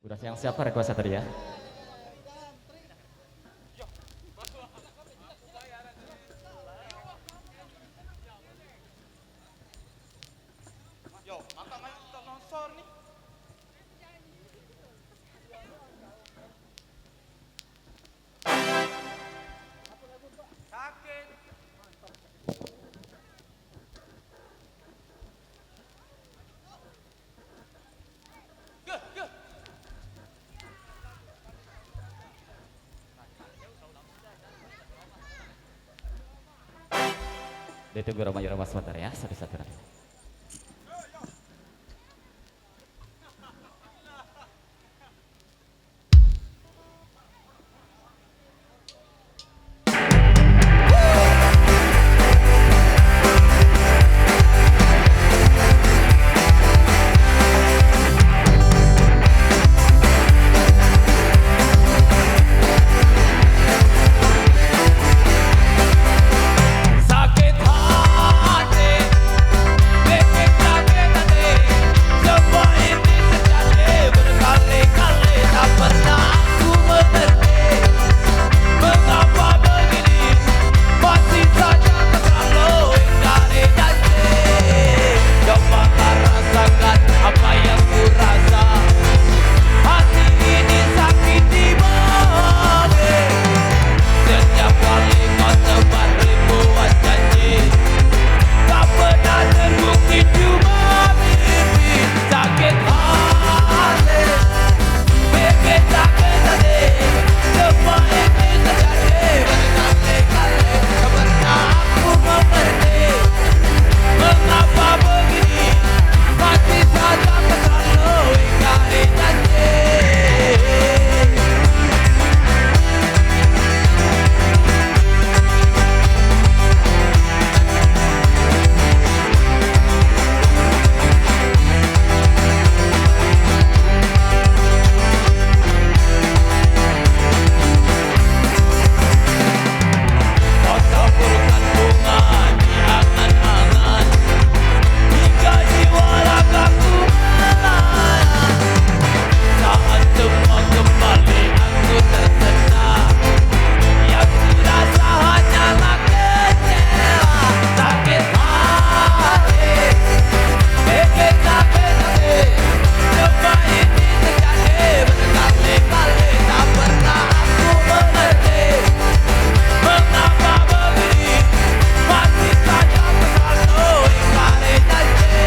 Udah yang siapa request tadi ya? Yo, mantap main untuk nonsor nih. Sakit. Ge, ge. Ditunggu Roma sebentar ya, satu-satu nanti. Sakit hati, bikin sakit hati. Semua ini terjadi berkali-kali, tak pernah aku mengerti mengapa begini. Masih saja kau selalu ingkari janji. Cobalah rasakan apa yang ku rasa. Hati ini sakit di babi. Setiap kali kau tebar ribuan janji, tak pernah terbukti, cuma mimpi. Sakit hati, bikin sakit hati. Semua ini terjadi berkali-kali, tak pernah aku mengerti mengapa begini. Masih saja kau selalu ingkari janji. Kau taburkan bunga di angan-angan hingga jiwa ragaku melayang. Saat semua kembali aku tersentak, yang kurasa hanyalah kecewa. Sakit hati, bikin sakit hati. Semua ini terjadi berkali-kali, tak pernah aku mengerti mengapa begini. Masih saja kau selalu ingkari janji.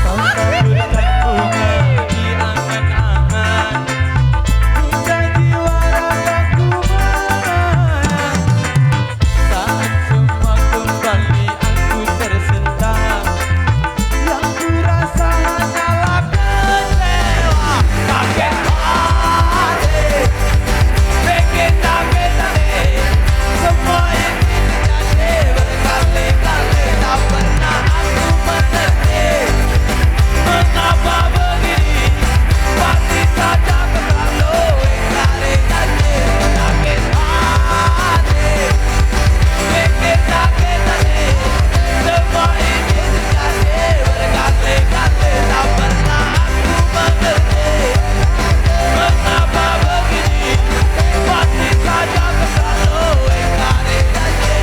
Kau taburkan bunga di angan-angan hingga jiwa ragaku melayang. Saat semua kembali aku tersentak, yang kurasa hanyalah kecewa. Sakit hati, bikin sakit hati. Semua ini terjadi berkali-kali, tak pernah aku mengerti mengapa begini. Masih saja kau selalu ingkari janji. Sakit hati, bikin sakit hati. Semua ini terjadi berkali-kali, tak pernah aku mengerti mengapa begini. Masih saja kau selalu ingkari janji.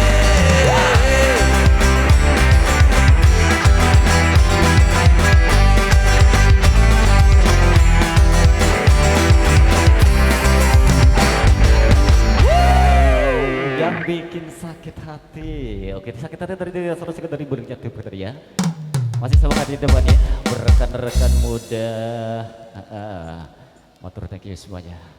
Yang bikin sakit hati. Oke, sakit hati tadi satu dari Burung Jatuh tadi ya. Masih semangat di depan ya, rekan-rekan muda. Motor thank you semuanya.